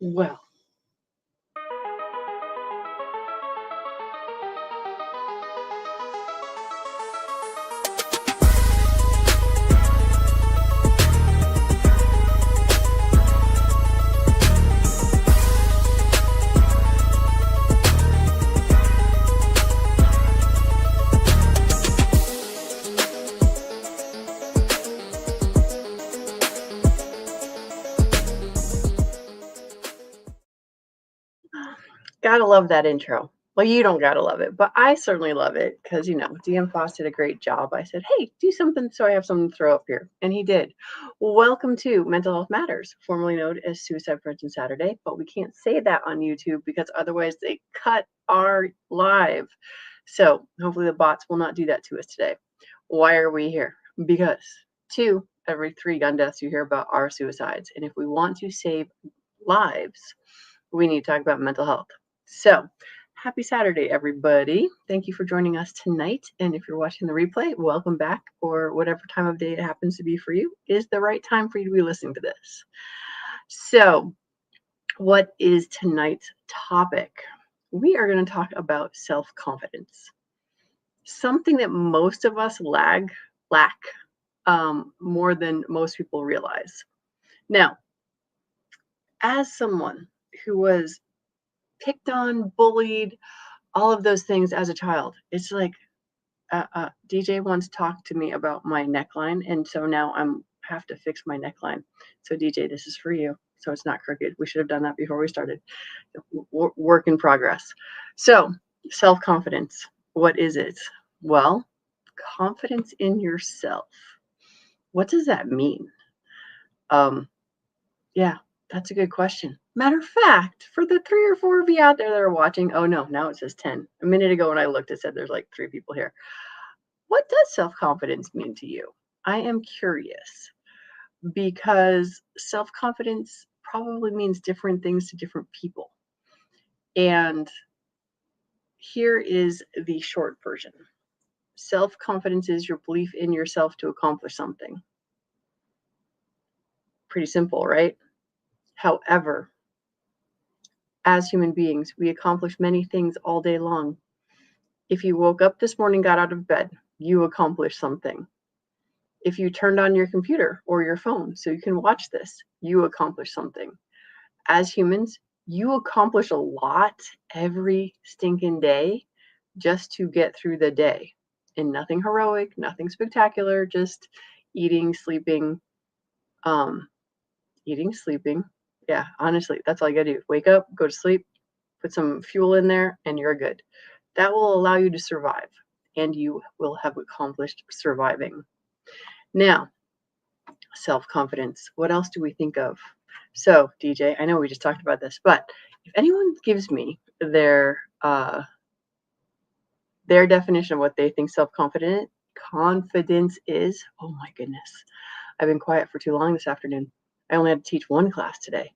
Well, gotta love that intro. Well, you don't gotta love it, but I certainly love it because, DM Foss did a great job. I said, hey, do something so I have something to throw up here. And he did. Welcome to Mental Health Matters, formerly known as Suicide Prevention Saturday, but we can't say that on YouTube because otherwise they cut our live. So hopefully the bots will not do that to us today. Why are we here? Because 2 every 3 gun deaths you hear about are suicides. And if we want to save lives, we need to talk about mental health. So, happy Saturday, everybody. Thank you for joining us tonight. And if you're watching the replay, welcome back, or whatever time of day it happens to be for you is the right time for you to be listening to this. So, what is tonight's topic? We are going to talk about self-confidence, something that most of us lack more than most people realize. Now, as someone who was picked on, bullied, all of those things as a child. It's like DJ once talked to me about my neckline, and so now I'm have to fix my neckline. So DJ, this is for you. So it's not crooked. We should have done that before we started. Work in progress. So self-confidence. What is it? Well, confidence in yourself. What does that mean? Yeah, that's a good question. Matter of fact, for the 3 or 4 of you out there that are watching, oh no, now it says 10. A minute ago when I looked, it said there's like 3 people here. What does self-confidence mean to you? I am curious because self-confidence probably means different things to different people. And here is the short version. Self-confidence is your belief in yourself to accomplish something. Pretty simple, right? However, as human beings, we accomplish many things all day long. If you woke up this morning, got out of bed, you accomplished something. If you turned on your computer or your phone so you can watch this, you accomplished something. As humans, you accomplish a lot every stinking day just to get through the day. And nothing heroic, nothing spectacular, just eating, sleeping. Yeah, honestly, that's all you gotta do. Wake up, go to sleep, put some fuel in there, and you're good. That will allow you to survive, and you will have accomplished surviving. Now, self-confidence. What else do we think of? So, DJ, I know we just talked about this, but if anyone gives me their definition of what they think confidence is, oh my goodness, I've been quiet for too long this afternoon. I only had to teach 1 class today.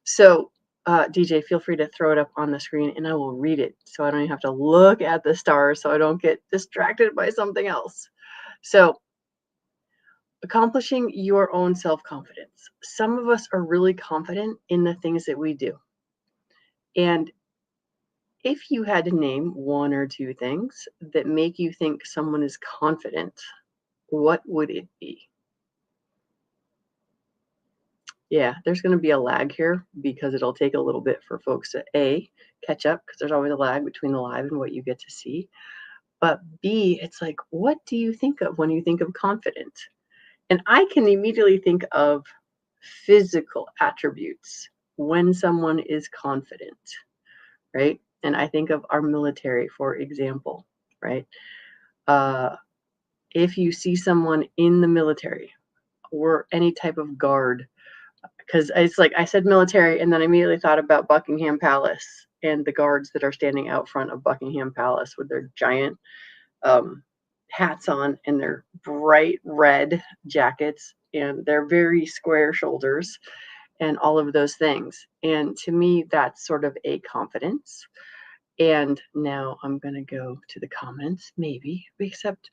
So, DJ, feel free to throw it up on the screen and I will read it so I don't even have to look at the stars so I don't get distracted by something else. So, accomplishing your own self-confidence. Some of us are really confident in the things that we do. And if you had to name 1 or 2 things that make you think someone is confident, what would it be? Yeah, there's going to be a lag here because it'll take a little bit for folks to A, catch up because there's always a lag between the live and what you get to see. But B, it's like, what do you think of when you think of confident? And I can immediately think of physical attributes when someone is confident, right? And I think of our military, for example, right? If you see someone in the military or any type of guard, because it's like I said military, and then I immediately thought about Buckingham Palace and the guards that are standing out front of Buckingham Palace with their giant hats on and their bright red jackets and their very square shoulders and all of those things. And to me, that's sort of a confidence. And now I'm going to go to the comments, maybe, except,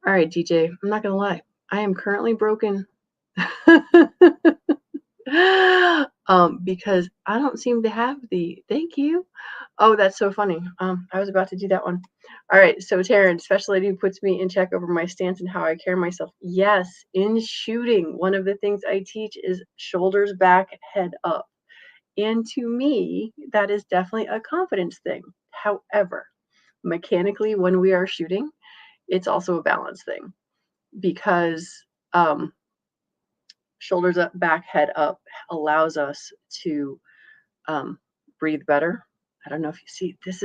all right, DJ, I'm not going to lie. I am currently broken. because I don't seem to have the thank you. Oh, that's so funny. I was about to do that one. All right, so Taryn, special lady who puts me in check over my stance and how I carry myself. Yes, in shooting, one of the things I teach is shoulders back, head up. And to me, that is definitely a confidence thing. However, mechanically, when we are shooting, it's also a balance thing because shoulders up, back, head up allows us to breathe better. I don't know if you see this.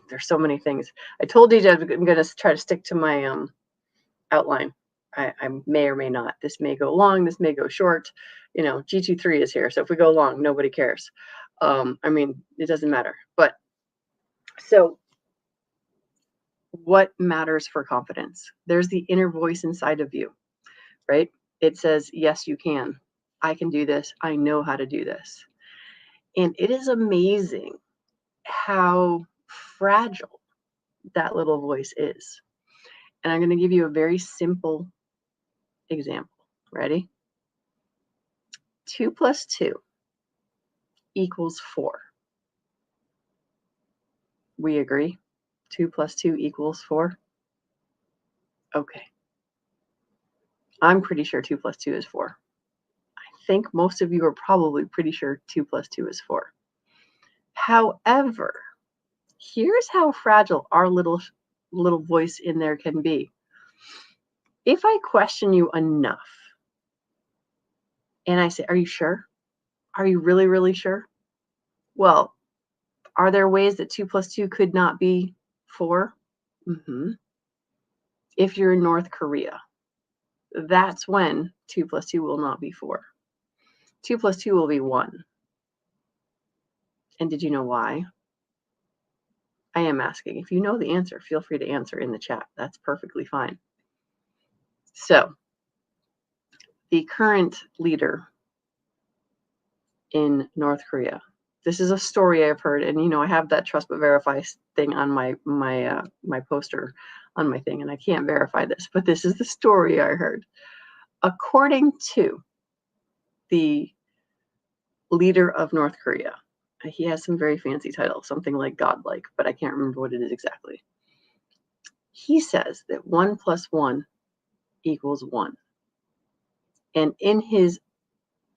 There's so many things. I told DJ I'm going to try to stick to my outline. I may or may not. This may go long. This may go short. G23 is here, so if we go long, nobody cares. It doesn't matter. But so, what matters for confidence? There's the inner voice inside of you, right? It says, yes, you can. I can do this. I know how to do this. And it is amazing how fragile that little voice is. And I'm going to give you a very simple example. Ready? 2 plus 2 equals 4. We agree? 2 plus 2 equals 4? Okay. I'm pretty sure 2 plus 2 is 4. I think most of you are probably pretty sure 2 plus 2 is 4. However, here's how fragile our little voice in there can be. If I question you enough and I say, are you sure? Are you really, really sure? Well, are there ways that 2 plus 2 could not be 4? Mm-hmm. If you're in North Korea, that's when 2 plus 2 will not be 4. 2 plus 2 will be 1. And did you know why? I am asking. If you know the answer, feel free to answer in the chat. That's perfectly fine. So, the current leader in North Korea. This is a story I've heard, and I have that trust but verify thing on my poster on my thing, and I can't verify this, but this is the story I heard. According to the leader of North Korea, he has some very fancy title, something like godlike, but I can't remember what it is exactly. He says that 1 plus 1 equals 1. And in his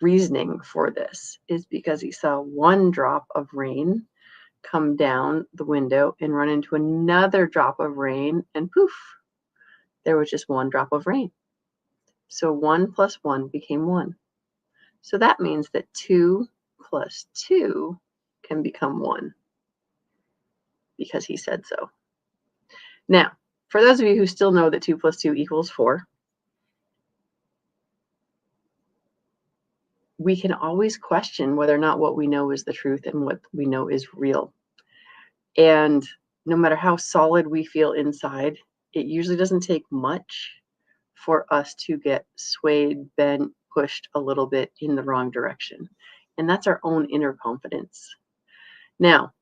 reasoning for this is because he saw one drop of rain come down the window and run into another drop of rain, and poof, there was just one drop of rain. So 1 plus 1 became 1. So that means that 2 plus 2 can become 1 because he said so. Now, for those of you who still know that 2 plus 2 equals 4, we can always question whether or not what we know is the truth and what we know is real. And no matter how solid we feel inside, it usually doesn't take much for us to get swayed, bent, pushed a little bit in the wrong direction. And that's our own inner confidence. Now,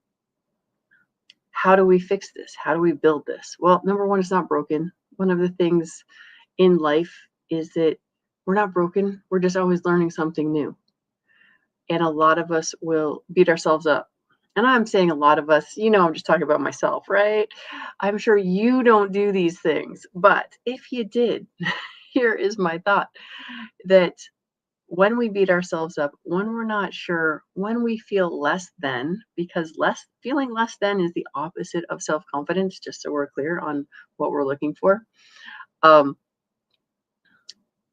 how do we fix this? How do we build this? Well, number one, it's not broken. One of the things in life is that we're not broken. We're just always learning something new. And a lot of us will beat ourselves up. And I'm saying a lot of us, I'm just talking about myself, right? I'm sure you don't do these things. But if you did, here is my thought that when we beat ourselves up, when we're not sure, when we feel less than, because feeling less than is the opposite of self-confidence, just so we're clear on what we're looking for.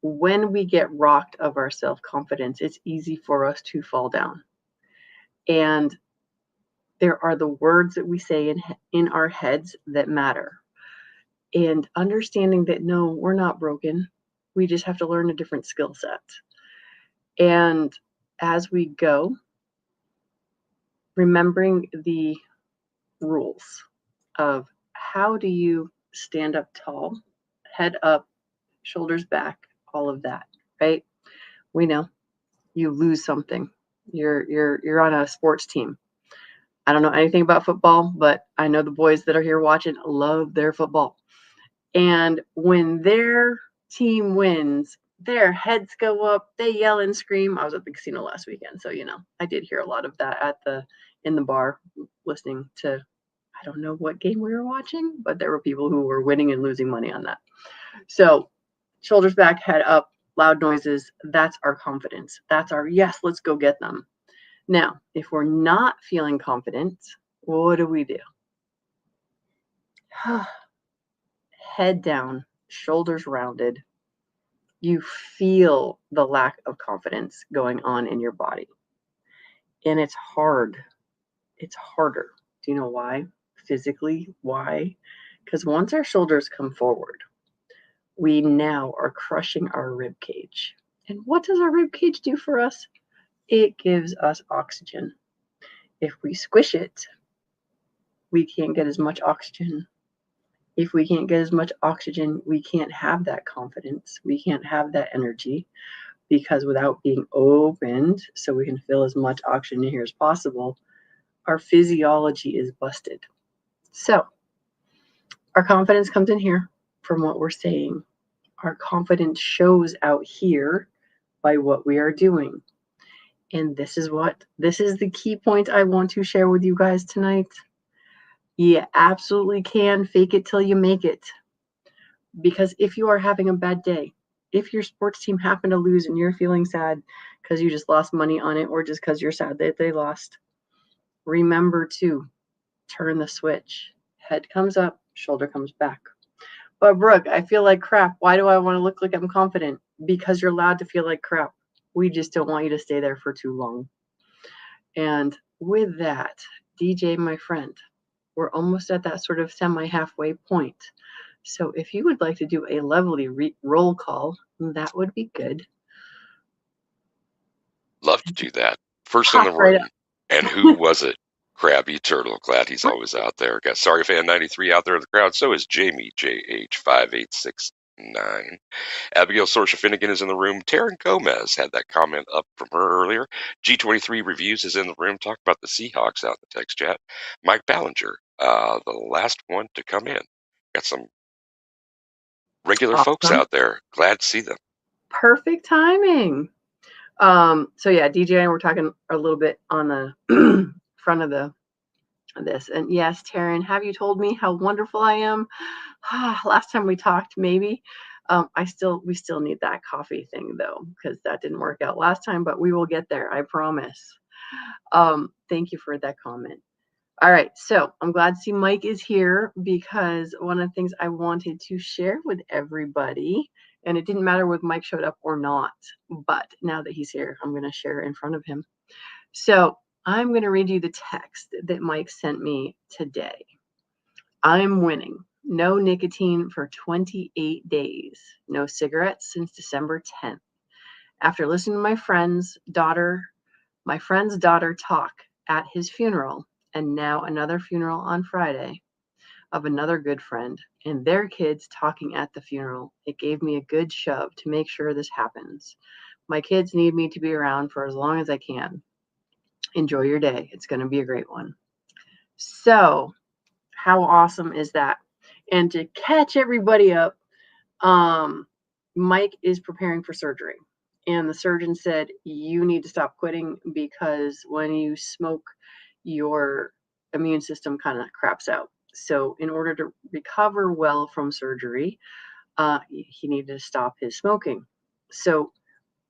When we get rocked of our self-confidence, it's easy for us to fall down. And there are the words that we say in our heads that matter. And understanding that, no, we're not broken. We just have to learn a different skill set. And as we go, remembering the rules of how do you stand up tall, head up, shoulders back, all of that, right? We know you lose something. You're on a sports team. I don't know anything about football, but I know the boys that are here watching love their football. And when their team wins, their heads go up, they yell and scream. I was at the casino last weekend, so I did hear a lot of that in the bar, listening to, I don't know what game we were watching, but there were people who were winning and losing money on that. So shoulders back, head up, loud noises, that's our confidence. That's our yes, let's go get them. Now, if we're not feeling confident, what do? Head down, shoulders rounded. You feel the lack of confidence going on in your body. And it's hard. It's harder. Do you know why? Physically, why? Because once our shoulders come forward, we now are crushing our rib cage. And what does our rib cage do for us? It gives us oxygen. If we squish it, we can't get as much oxygen. If we can't get as much oxygen, we can't have that confidence. We can't have that energy, because without being opened so we can fill as much oxygen in here as possible, our physiology is busted. So our confidence comes in here from what we're saying. Our confidence shows out here by what we are doing. And this is the key point I want to share with you guys tonight. You absolutely can fake it till you make it. Because if you are having a bad day, if your sports team happened to lose and you're feeling sad because you just lost money on it, or just because you're sad that they lost, remember to turn the switch. Head comes up, shoulder comes back. But Brooke, I feel like crap. Why do I want to look like I'm confident? Because you're allowed to feel like crap. We just don't want you to stay there for too long. And with that, DJ, my friend, we're almost at that sort of semi-halfway point. So if you would like to do a lovely roll call, that would be good. Love to do that. First in the room. Right, and who was it? Krabby Turtle. Glad he's always out there. Got Sorry Fan 93 out there in the crowd. So is Jamie JH5869. Abigail Sorsha Finnegan is in the room. Taryn Gomez had that comment up from her earlier. G23 Reviews is in the room. Talk about the Seahawks out in the text chat. Mike Ballinger, the last one to come in. Got some regular folks out there. Glad to see them. Perfect timing. So yeah, DJ and we're talking a little bit on the front of this. And yes, Taryn, have you told me how wonderful I am? Last time we talked, maybe. We still need that coffee thing though, because that didn't work out last time, but we will get there, I promise. Thank you for that comment. All right, so I'm glad to see Mike is here, because one of the things I wanted to share with everybody, and it didn't matter whether Mike showed up or not, but now that he's here, I'm going to share in front of him. So I'm going to read you the text that Mike sent me today. I'm winning. No nicotine for 28 days. No cigarettes since December 10th. After listening to my friend's daughter talk at his funeral, and now another funeral on Friday of another good friend, and their kids talking at the funeral, it gave me a good shove to make sure this happens. My kids need me to be around for as long as I can. Enjoy your day. It's going to be a great one. So, how awesome is that? And to catch everybody up, Mike is preparing for surgery. And the surgeon said, you need to stop quitting, because when you smoke, your immune system kind of craps out. So in order to recover well from surgery, he needed to stop his smoking. So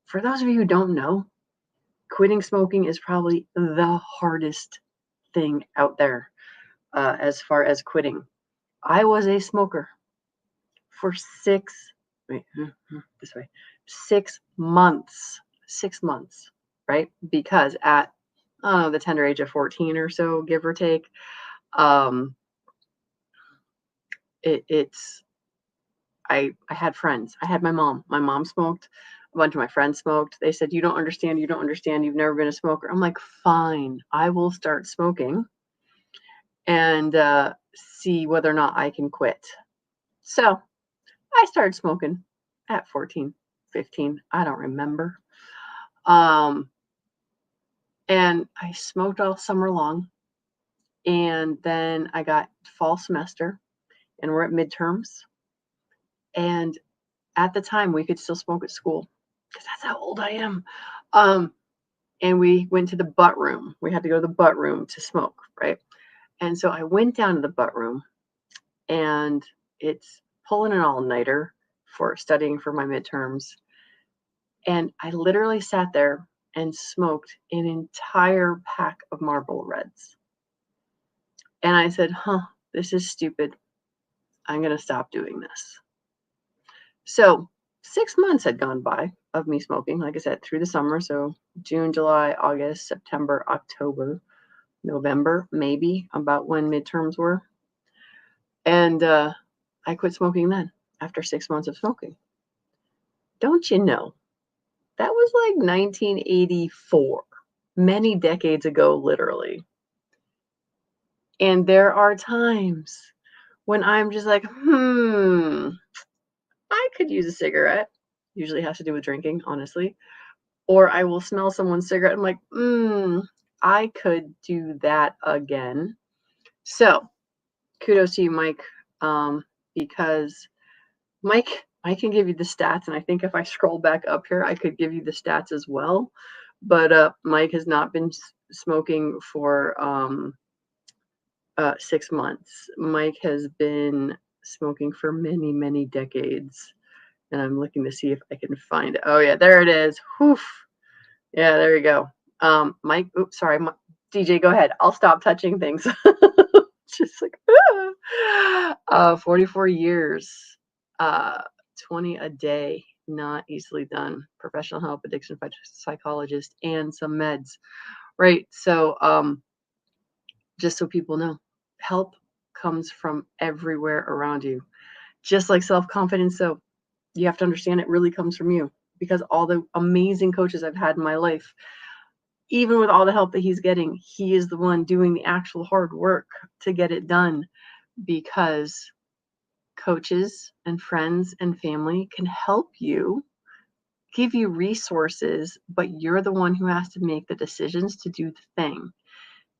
for those of you who don't know, quitting smoking is probably the hardest thing out there as far as quitting. I was a smoker for 6 months. 6 months, right? Because at the tender age of 14 or so, give or take, I had friends. I had my mom. My mom smoked. A bunch of my friends smoked. They said, you don't understand. You've never been a smoker. I'm like, fine, I will start smoking and see whether or not I can quit. So I started smoking at 14, 15. I don't remember. And I smoked all summer long. And then I got fall semester, and we're at midterms. And at the time we could still smoke at school because that's how old I am. Um, and we went to the butt room. We had to go to the butt room to smoke, right? And so I went down to the butt room, and it's pulling an all-nighter for studying for my midterms. And I literally sat there and smoked an entire pack of Marlboro Reds. And I said, this is stupid. I'm going to stop doing this. So 6 months had gone by of me smoking, like I said, through the summer. So June, July, August, September, October, November, maybe about when midterms were. And I quit smoking then after 6 months of smoking. Don't you know? That was like 1984, many decades ago, literally. And there are times when I'm just like, I could use a cigarette. Usually has to do with drinking, honestly. Or I will smell someone's cigarette. I'm like, I could do that again. So kudos to you, Mike, because Mike can give you the stats. And I think if I scroll back up here, I could give you the stats as well. But Mike has not been smoking for 6 months. Mike has been smoking for many, many decades. And I'm looking to see if I can find it. Oh, yeah, there it is. Whew. Yeah, there you go. Mike, oops, sorry. DJ, go ahead. I'll stop touching things. Just like, 44 years, 20 a day, not easily done. Professional help, addiction psychologist, and some meds. Right. So, just so people know, help comes from everywhere around you. Just like self-confidence. So you have to understand it really comes from you, because all the amazing coaches I've had in my life, even with all the help that he's getting, he is the one doing the actual hard work to get it done, because coaches and friends and family can help you, give you resources, but you're the one who has to make the decisions to do the thing.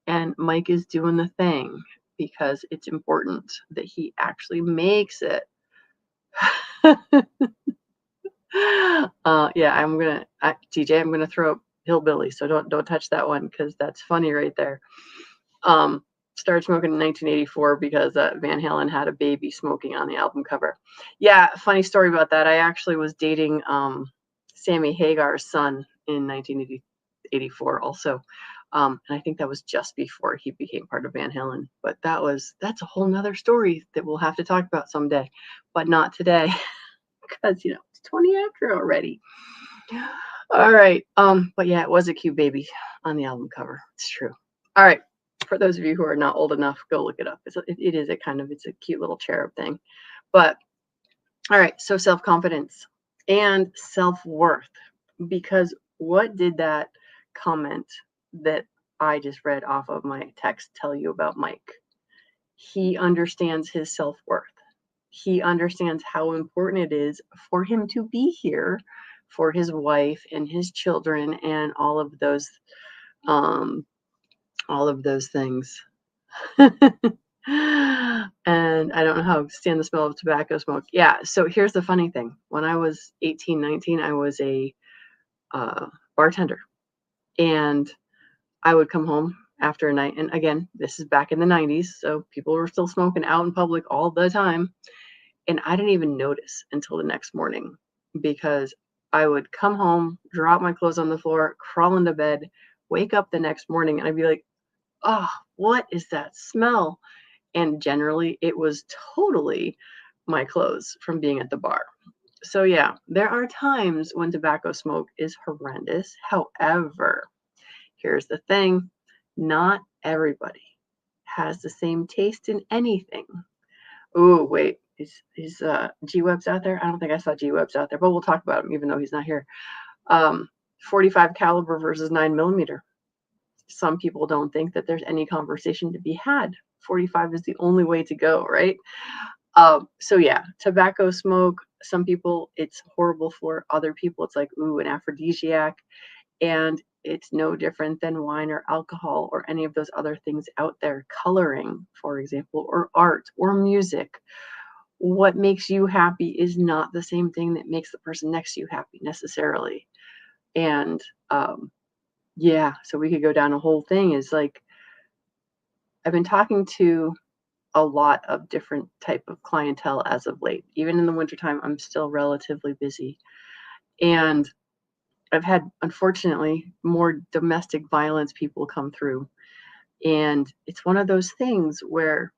And Mike is doing the thing because it's important that he actually makes it. Yeah, DJ, I'm gonna throw up Hillbilly, so don't touch that one because that's funny right there. Started smoking in 1984 because Van Halen had a baby smoking on the album cover. Yeah, funny story about that. I actually was dating Sammy Hagar's son in 1984 also. And I think that was just before he became part of Van Halen. But that's a whole nother story that we'll have to talk about someday, but not today. Because it's 20 after already. All right. But yeah, it was a cute baby on the album cover. It's true. All right. For those of you who are not old enough, go look it up. It's a cute little cherub thing. But all right, so self-confidence and self-worth, because what did that comment that I just read off of my text tell you about Mike? He understands his self-worth. He understands how important it is for him to be here for his wife and his children and all of those things. And I don't know how to stand the smell of tobacco smoke. Yeah, so here's the funny thing. When I was 18, 19, I was a bartender. And I would come home after a night. And again, this is back in the 90s, so people were still smoking out in public all the time. And I didn't even notice until the next morning, because I would come home, drop my clothes on the floor, crawl into bed, wake up the next morning, and I'd be like, oh, what is that smell? And generally, it was totally my clothes from being at the bar. So, yeah, there are times when tobacco smoke is horrendous. However, here's the thing, not everybody has the same taste in anything. Oh, wait, is G-Webs out there? I don't think I saw G-Webs out there, but we'll talk about him even though he's not here. 45 caliber versus 9mm. Some people don't think that there's any conversation to be had. 45 is the only way to go, right? So yeah, tobacco smoke, some people it's horrible for. Other people it's like, ooh, an aphrodisiac. And it's no different than wine or alcohol or any of those other things out there. Coloring, for example, or art or music what makes you happy is not the same thing that makes the person next to you happy necessarily. And yeah, so we could go down a whole thing. Is like, I've been talking to a lot of different type of clientele as of late. Even in the wintertime, I'm still relatively busy. And I've had, unfortunately, more domestic violence people come through. And it's one of those things where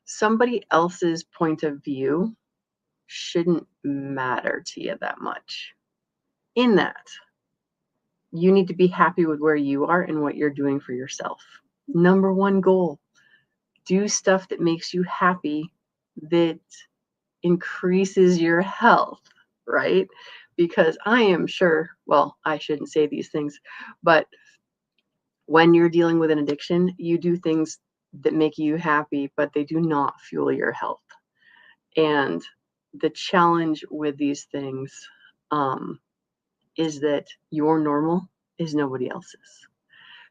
somebody else's point of view shouldn't matter to you that much. In that, you need to be happy with where you are and what you're doing for yourself. Number one goal, do stuff that makes you happy, that increases your health, right? Because I am sure, well, I shouldn't say these things, but when you're dealing with an addiction, you do things that make you happy, but they do not fuel your health. And the challenge with these things is that your normal is nobody else's.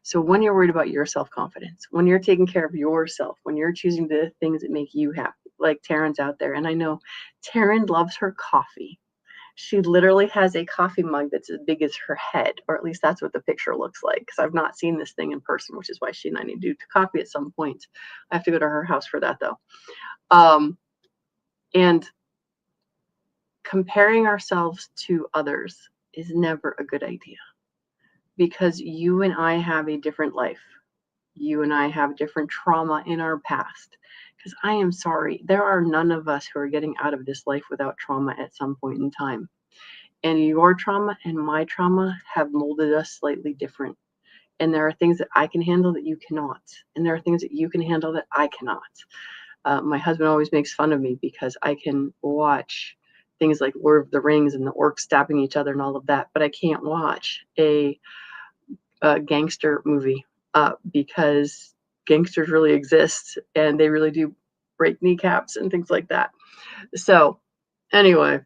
So when you're worried about your self-confidence, when you're taking care of yourself, when you're choosing the things that make you happy, like Taryn's out there, and I know Taryn loves her coffee. She literally has a coffee mug that's as big as her head, or at least that's what the picture looks like, because I've not seen this thing in person, which is why she and I need to do coffee at some point. I have to go to her house for that, though. And comparing ourselves to others is never a good idea, because you and I have a different life. You and I have different trauma in our past. Because I am sorry, there are none of us who are getting out of this life without trauma at some point in time. And your trauma and my trauma have molded us slightly different. And there are things that I can handle that you cannot. And there are things that you can handle that I cannot. My husband always makes fun of me because I can watch things like Lord of the Rings and the orcs stabbing each other and all of that, but I can't watch a gangster movie because gangsters really exist and they really do break kneecaps and things like that. So anyway,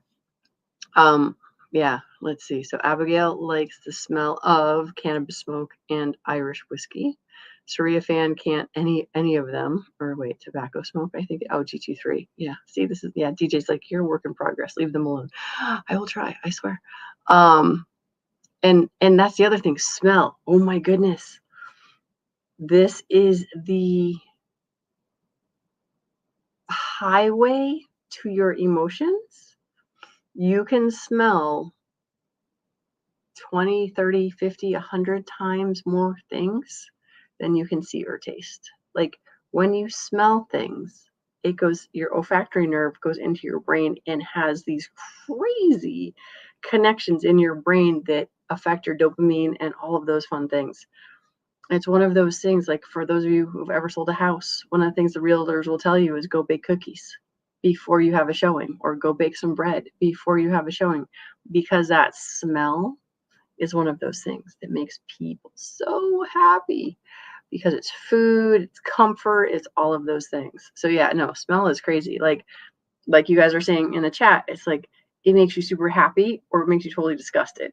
yeah, let's see. So Abigail likes the smell of cannabis smoke and Irish whiskey. Saria fan can't any of them. Or wait, tobacco smoke. I think G23. Yeah. See, this is DJ's like, you're a work in progress. Leave them alone. I will try. I swear. And that's the other thing. Smell. Oh my goodness. This is the highway to your emotions. You can smell 20, 30, 50, 100 times more things than you can see or taste. Like when you smell things, it goes, your olfactory nerve goes into your brain and has these crazy connections in your brain that affect your dopamine and all of those fun things. It's one of those things, like for those of you who've ever sold a house, one of the things the realtors will tell you is go bake cookies before you have a showing, or go bake some bread before you have a showing, because that smell is one of those things that makes people so happy, because it's food, it's comfort, it's all of those things. So yeah, no, smell is crazy. Like you guys are saying in the chat, it's like it makes you super happy or it makes you totally disgusted.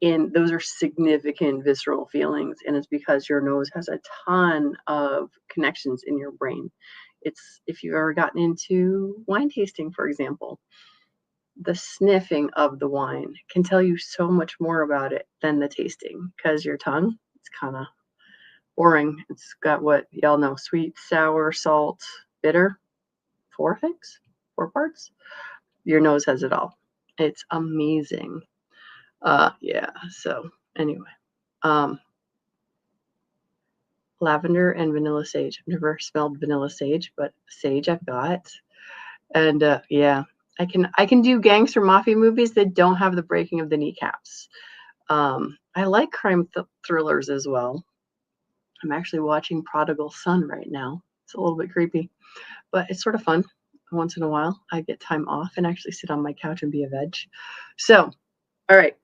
And those are significant visceral feelings, and it's because your nose has a ton of connections in your brain. It's, if you've ever gotten into wine tasting, for example, the sniffing of the wine can tell you so much more about it than the tasting, because your tongue, it's kind of boring. It's got what y'all know: sweet, sour, salt, bitter, four things, four parts. Your nose has it all. It's amazing. Yeah, so anyway, lavender and vanilla sage. I've never smelled vanilla sage, but sage I've got. And yeah, I can do gangster mafia movies that don't have the breaking of the kneecaps. I like crime thrillers as well. I'm actually watching Prodigal Son right now. It's a little bit creepy, but it's sort of fun. Once in a while, I get time off and actually sit on my couch and be a veg. So, all right,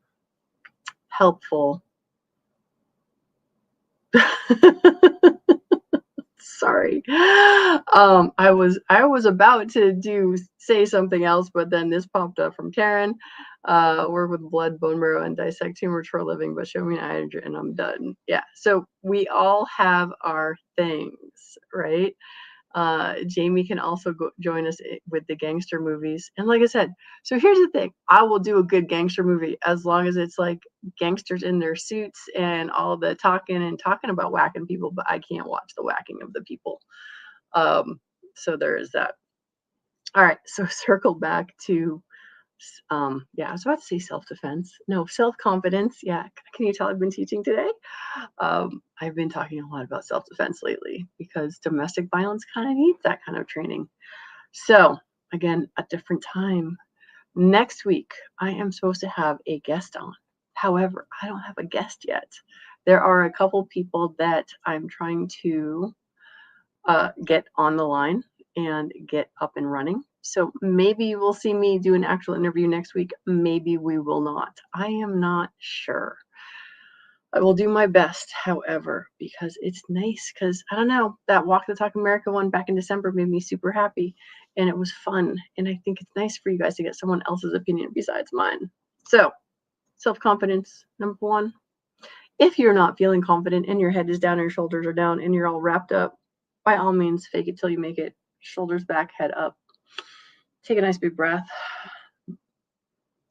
helpful. Sorry. I was about to say something else, but then this popped up from Taryn. Work with blood, bone marrow, and dissect tumors for a living, but show me an eye and I'm done. Yeah. So we all have our things, right? Jamie can also join us with the gangster movies. And like I said, so here's the thing. I will do a good gangster movie as long as it's like gangsters in their suits and all the talking about whacking people, but I can't watch the whacking of the people. So there is that. All right, so circle back to yeah, I was about to say self-defense. No, self-confidence. Yeah, can you tell I've been teaching today? I've been talking a lot about self-defense lately because domestic violence kind of needs that kind of training. So again, a different time. Next week, I am supposed to have a guest on. However, I don't have a guest yet. There are a couple people that I'm trying to get on the line and get up and running. So maybe you will see me do an actual interview next week. Maybe we will not. I am not sure. I will do my best, however, because it's nice because I don't know, that Walk the Talk America one back in December made me super happy and it was fun. And I think it's nice for you guys to get someone else's opinion besides mine. So, self-confidence, number one. If you're not feeling confident and your head is down, your shoulders are down, and you're all wrapped up, by all means, fake it till you make it. Shoulders back, head up. Take a nice big breath.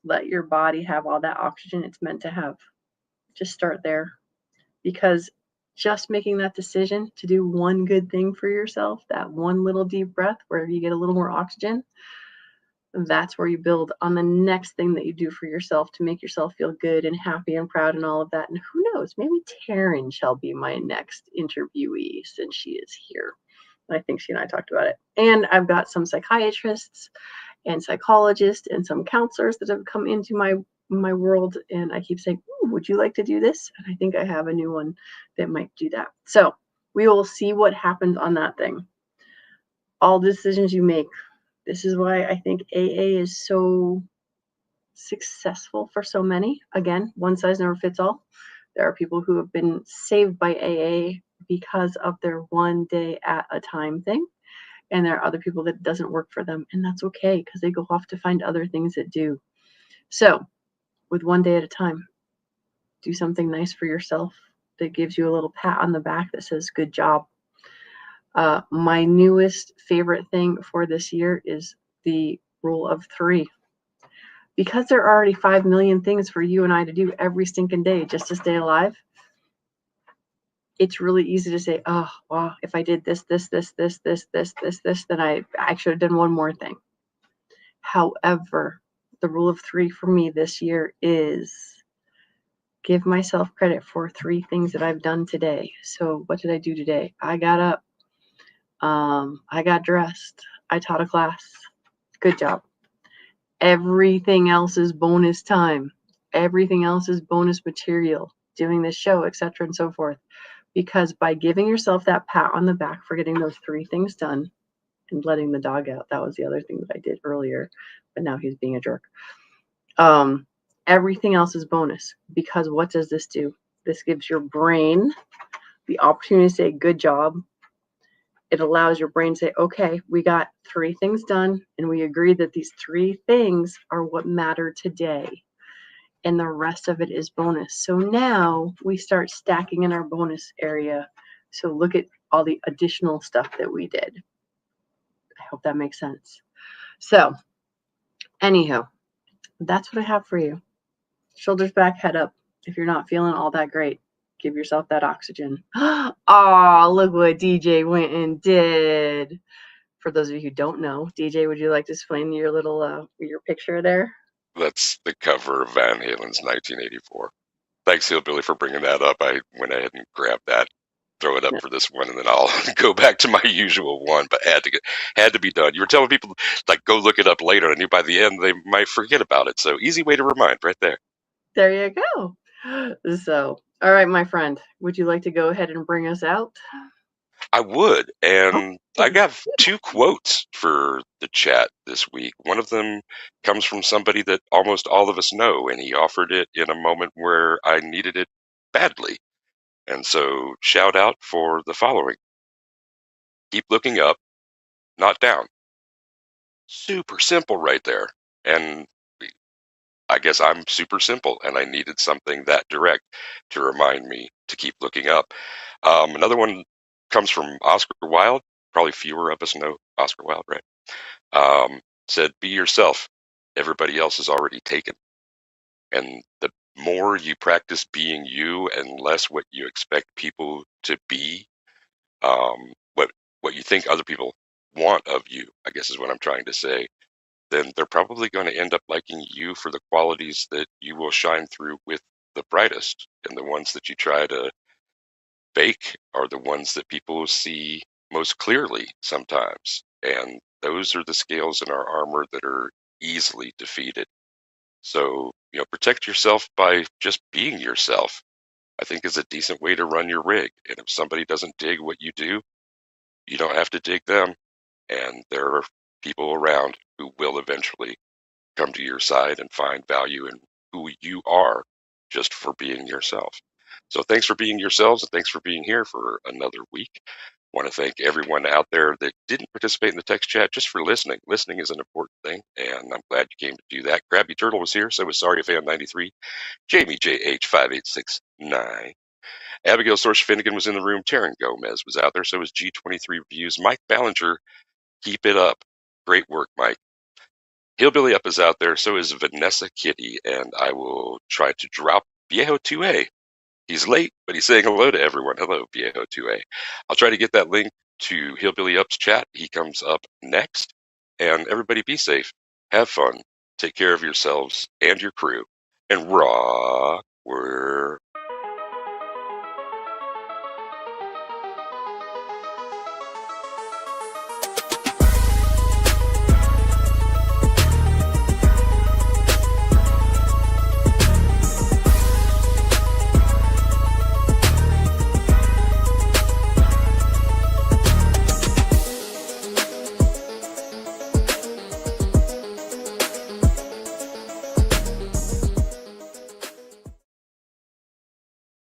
Let your body have all that oxygen it's meant to have. Just start there. Because just making that decision to do one good thing for yourself, that one little deep breath where you get a little more oxygen, that's where you build on the next thing that you do for yourself to make yourself feel good and happy and proud and all of that. And who knows, maybe Taryn shall be my next interviewee since she is here. I think she and I talked about it. And I've got some psychiatrists and psychologists and some counselors that have come into my world, and I keep saying, would you like to do this? And I think I have a new one that might do that. So we will see what happens on that thing. All decisions you make. This is why I think AA is so successful for so many. Again, one size never fits all. There are people who have been saved by AA because of their one day at a time thing. And there are other people that doesn't work for them. And that's okay because they go off to find other things that do. So with one day at a time, do something nice for yourself that gives you a little pat on the back that says, good job. My newest favorite thing for this year is the rule of 3. Because there are already 5 million things for you and I to do every stinking day just to stay alive, it's really easy to say, oh, well, if I did this, then I should have done one more thing. However, the rule of 3 for me this year is give myself credit for 3 things that I've done today. So what did I do today? I got up. I got dressed. I taught a class. Good job. Everything else is bonus time. Everything else is bonus material, doing this show, etc. and so forth. Because by giving yourself that pat on the back for getting those 3 things done and letting the dog out, that was the other thing that I did earlier, but now he's being a jerk. Everything else is bonus, because what does this do? This gives your brain the opportunity to say, good job. It allows your brain to say, okay, we got 3 things done, and we agreed that these 3 things are what matter today. And the rest of it is bonus. So now we start stacking in our bonus area. So look at all the additional stuff that we did. I hope that makes sense. So anyhow, that's what I have for you. Shoulders back, head up. If you're not feeling all that great, give yourself that oxygen. Oh, look what DJ went and did. For those of you who don't know, DJ, would you like to explain your little your picture there? That's the cover of Van Halen's 1984. Thanks, Hillbilly, for bringing that up. I went ahead and grabbed that, throw it up for this one, and then I'll go back to my usual one. But had to be done. You were telling people like go look it up later. I knew by the end they might forget about it. So easy way to remind, right there. There you go. So, all right, my friend, would you like to go ahead and bring us out? I would, and Oh, I got 2 quotes for the chat this week. One of them comes from somebody that almost all of us know, and he offered it in a moment where I needed it badly. And so, shout out for the following. Keep looking up, not down. Super simple right there. And I guess I'm super simple, and I needed something that direct to remind me to keep looking up. Another one comes from Oscar Wilde. probably fewer of us know Oscar Wilde, right? Said, be yourself. Everybody else is already taken. And the more you practice being you and less what you expect people to be, what you think other people want of you, I guess is what I'm trying to say, then they're probably going to end up liking you for the qualities that you will shine through with the brightest. And the ones that you try to fake are the ones that people see most clearly sometimes. And those are the scales in our armor that are easily defeated. So, protect yourself by just being yourself, I think is a decent way to run your rig. And if somebody doesn't dig what you do, you don't have to dig them. And there are people around who will eventually come to your side and find value in who you are just for being yourself. So thanks for being yourselves, and thanks for being here for another week. I want to thank everyone out there that didn't participate in the text chat just for listening. Listening is an important thing, and I'm glad you came to do that. Krabby Turtle was here, so was Sorry Fan 93, Jamie JH5869. Abigail Source Finnegan was in the room. Taryn Gomez was out there, so was G23 Reviews. Mike Ballinger, keep it up. Great work, Mike. Hillbilly Up is out there, so is Vanessa Kitty, and I will try to drop Viejo 2A. He's late, but he's saying hello to everyone. Hello, Viejo 2A. I'll try to get that link to Hillbilly Up's chat. He comes up next. And everybody be safe. Have fun. Take care of yourselves and your crew. And rock, we're